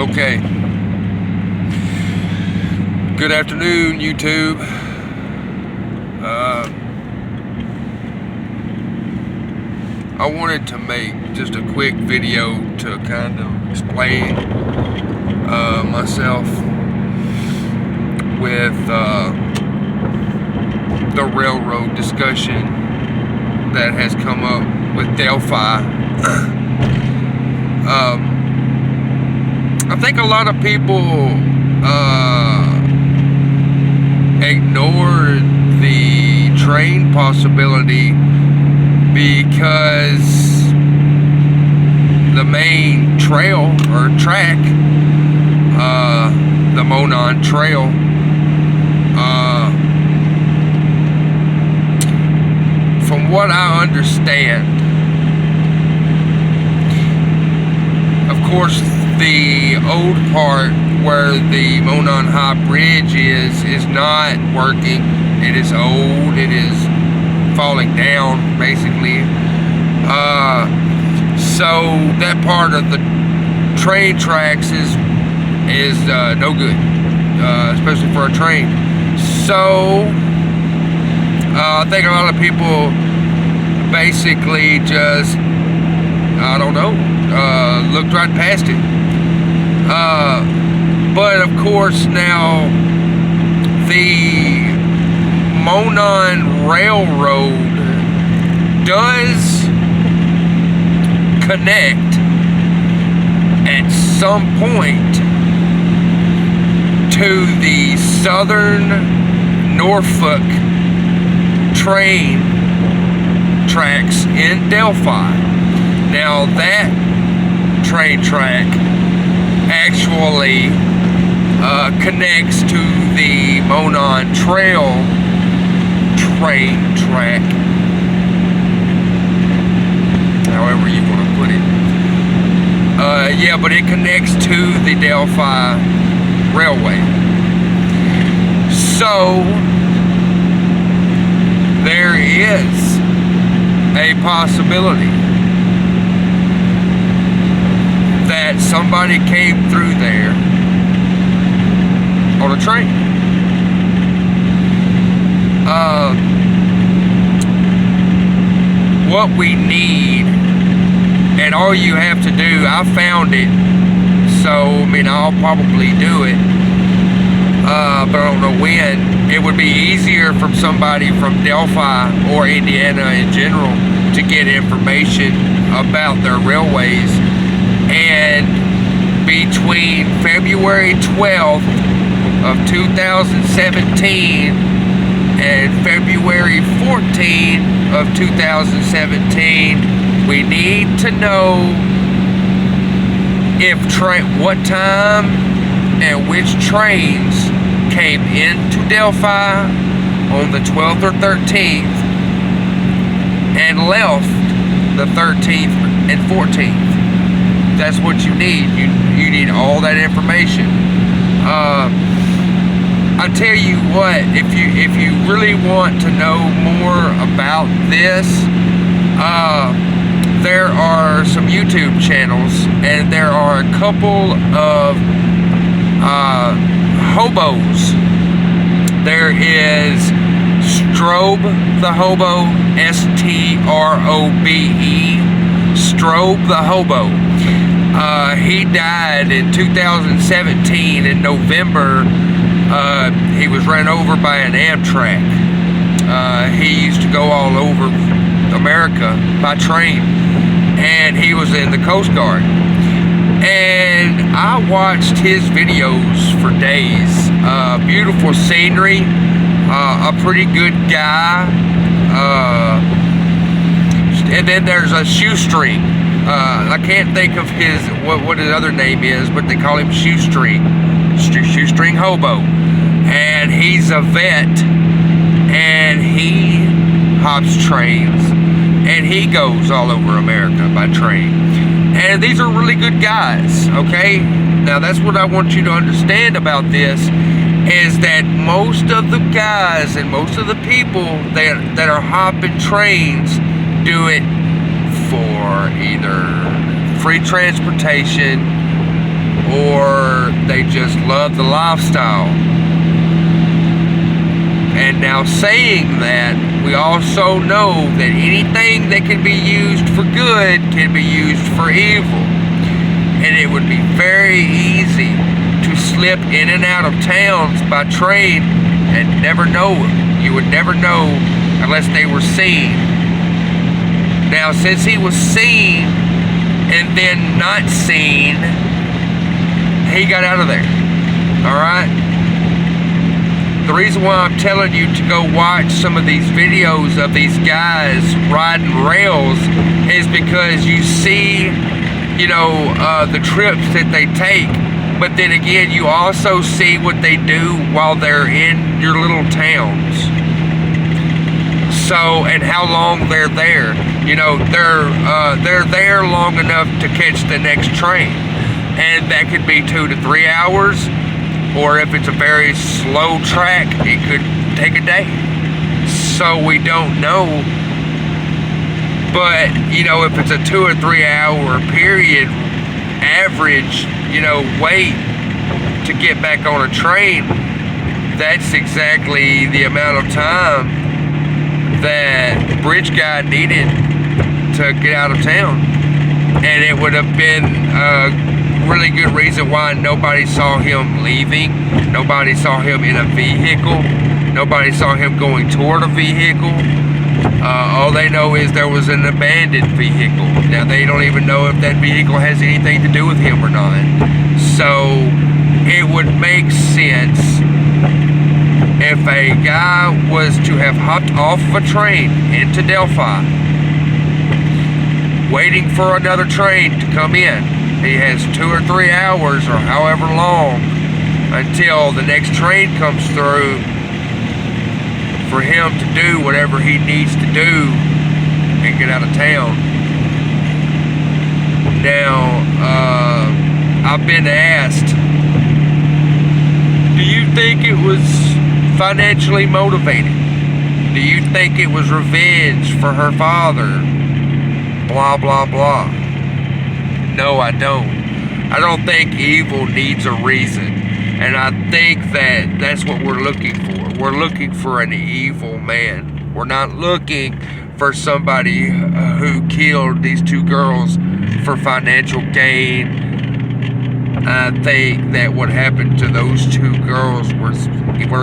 Okay. Good afternoon, YouTube. I wanted to make just a quick video to kind of explain myself with the railroad discussion that has come up with Delphi. I think a lot of people ignore the train possibility because the main trail or track, the Monon trail, from what I understand, of course, the old part where the Monon High Bridge is not working. It is old. It is falling down, basically. So that part of the train tracks is no good, especially for a train. So I think a lot of people basically just, I don't know, looked right past it. But of course now the Monon Railroad does connect at some point to the southern Norfolk train tracks in Delphi. Now that train track actually connects to the Monon Trail train track, however you want to put it. Yeah, but it connects to the Delphi Railway. So there is a possibility that somebody came through there on a train. What we need, and all you have to do, I found it, so I mean I'll probably do it, but I don't know when. It would be easier from somebody from Delphi or Indiana in general to get information about their railways. And between February 12th of 2017 and February 14th of 2017, we need to know what time and which trains came into Delphi on the 12th or 13th and left the 13th and 14th. That's what you need. You need all that information. I tell you what, if you really want to know more about this, there are some YouTube channels, and there are a couple of hobos. There is Strobe the Hobo, S-T-R-O-B-E, Strobe the Hobo. He died in 2017 in November. He was ran over by an Amtrak. He used to go all over America by train, and he was in the Coast Guard. And I watched his videos for days. Beautiful scenery, a pretty good guy. And then there's a Shoestring. I can't think of what his other name is, but they call him Shoestring. Shoestring Hobo. And he's a vet, and he hops trains, and he goes all over America by train. And these are really good guys, okay? Now that's what I want you to understand about this, is that most of the guys and most of the people that are hopping trains do it for either free transportation or just love the lifestyle. And now saying that, we also know that anything that can be used for good can be used for evil. And it would be very easy to slip in and out of towns by train and never know it. You would never know unless they were seen. Now, since he was seen and then not seen, he got out of there. Alright? The reason why I'm telling you to go watch some of these videos of these guys riding rails is because you see, you know, the trips that they take, but then again, you also see what they do while they're in your little towns. So, and how long they're there. You know, they're there long enough to catch the next train, and that could be 2 to 3 hours. Or if it's a very slow track, it could take a day. So we don't know. But, you know, if it's a 2 or 3 hour period, average, you know, wait to get back on a train, that's exactly the amount of time that the bridge guy needed to get out of town. And it would have been really good reason why nobody saw him leaving. Nobody saw him in a vehicle. Nobody saw him going toward a vehicle. All they know is there was an abandoned vehicle. Now they don't even know if that vehicle has anything to do with him or not. So it would make sense if a guy was to have hopped off of a train into Delphi, waiting for another train to come in. He has 2 or 3 hours or however long until the next train comes through for him to do whatever he needs to do and get out of town. Now, I've been asked, do you think it was financially motivated? Do you think it was revenge for her father? Blah, blah, blah. No, I don't. I don't think evil needs a reason. And I think that that's what we're looking for. We're looking for an evil man. We're not looking for somebody who killed these 2 girls for financial gain. I think that what happened to those 2 girls were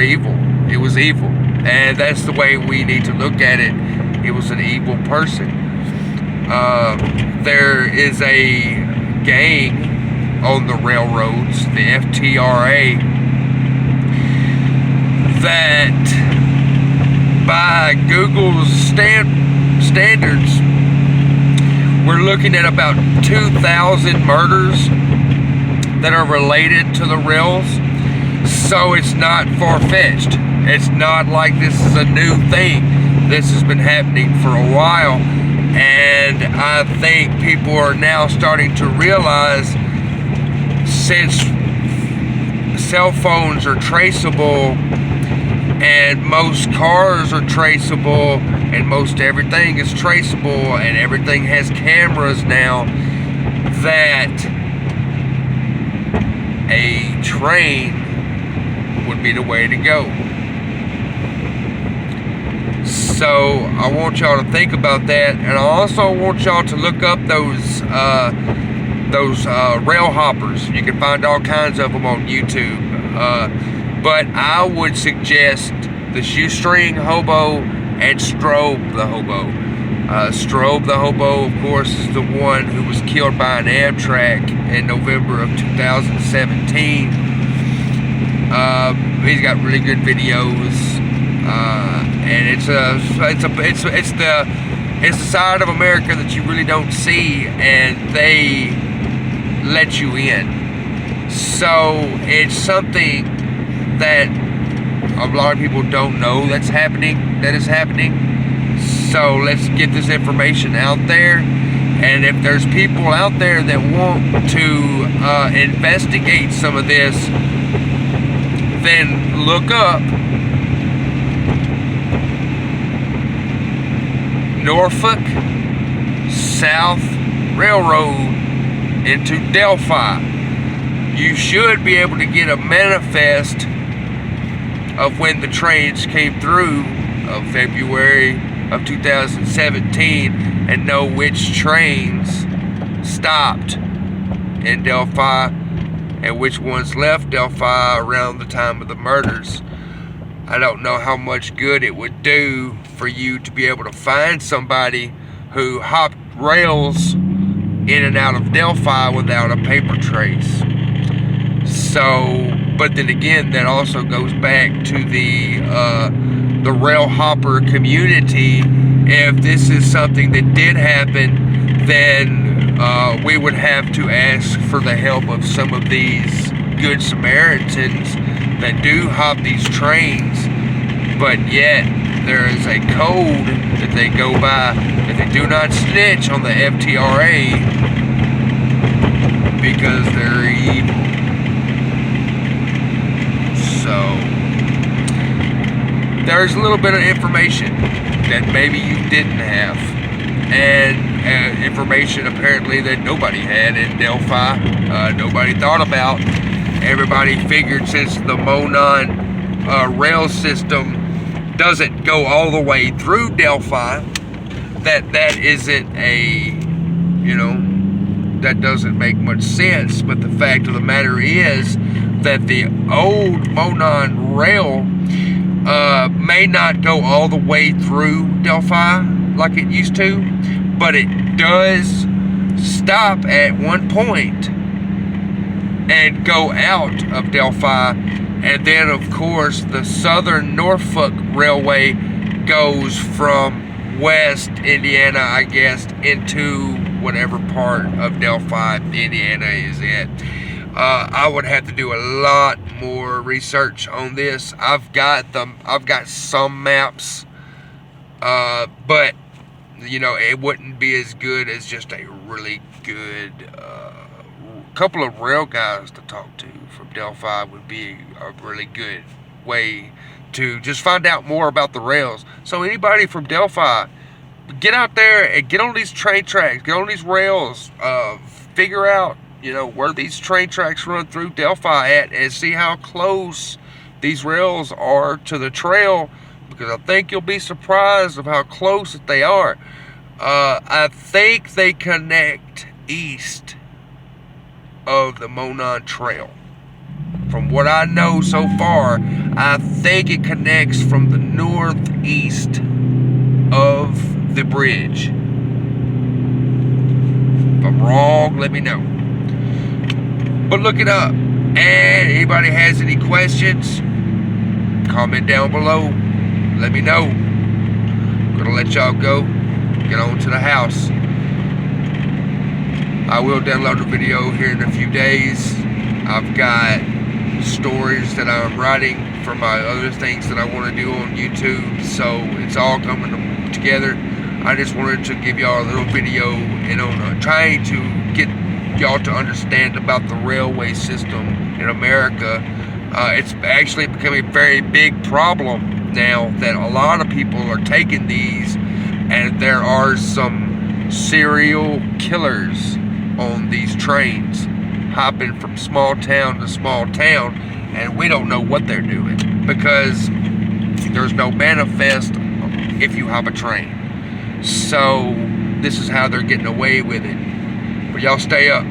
evil. It was evil. And that's the way we need to look at it. It was an evil person. There is a gang on the railroads, the FTRA, that by Google's standards, we're looking at about 2,000 murders that are related to the rails. So it's not far-fetched. It's not like this is a new thing. This has been happening for a while. And I think people are now starting to realize, since cell phones are traceable and most cars are traceable and most everything is traceable and everything has cameras now, that a train would be the way to go. So I want y'all to think about that, and I also want y'all to look up those rail hoppers. You can find all kinds of them on YouTube. But I would suggest the Shoestring Hobo and Strobe the Hobo. Strobe the Hobo, of course, is the one who was killed by an Amtrak in November of 2017. He's got really good videos. And it's the side of America that you really don't see, and they let you in. So it's something that a lot of people don't know that is happening. So let's get this information out there. And if there's people out there that want to investigate some of this, then look up Norfolk South Railroad into Delphi. you should be able to get a manifest of when the trains came through of February of 2017 and know which trains stopped in Delphi and which ones left Delphi around the time of the murders. I don't know how much good it would do for you to be able to find somebody who hopped rails in and out of Delphi without a paper trace. So, but then again, that also goes back to the rail hopper community. If this is something that did happen, then we would have to ask for the help of some of these good Samaritans that do hop these trains, but yet there is a code that they go by that they do not snitch on the FTRA because they're evil. So there's a little bit of information that maybe you didn't have, and information apparently that nobody had in Delphi, nobody thought about. Everybody figured since the Monon rail system doesn't go all the way through Delphi, that isn't a, that doesn't make much sense. But the fact of the matter is that the old Monon rail may not go all the way through Delphi like it used to, but it does stop at one point and go out of Delphi. And then of course the Southern Norfolk Railway goes from West Indiana, I guess, into whatever part of Delphi Indiana is in. I would have to do a lot more research on this. I've got some maps, but it wouldn't be as good as just a really good couple of rail guys to talk to from Delphi. Would be a really good way to just find out more about the rails. So anybody from Delphi, get out there and get on these train tracks, get on these rails, figure out where these train tracks run through Delphi at, and see how close these rails are to the trail, because I think you'll be surprised of how close that they are. I think they connect east of the Monon Trail. From what I know so far, I think it connects from the northeast of the bridge. If I'm wrong, let me know. But look it up. And anybody has any questions, comment down below. Let me know. I'm gonna let y'all go. Get on to the house. I will download a video here in a few days. I've got stories that I'm writing for my other things that I want to do on YouTube, so it's all coming together. I just wanted to give y'all a little video and on trying to get y'all to understand about the railway system in America. It's actually becoming a very big problem now that a lot of people are taking these, and there are some serial killers on these trains hopping from small town to small town, and we don't know what they're doing because there's no manifest if you hop a train. So this is how they're getting away with it. But y'all stay up.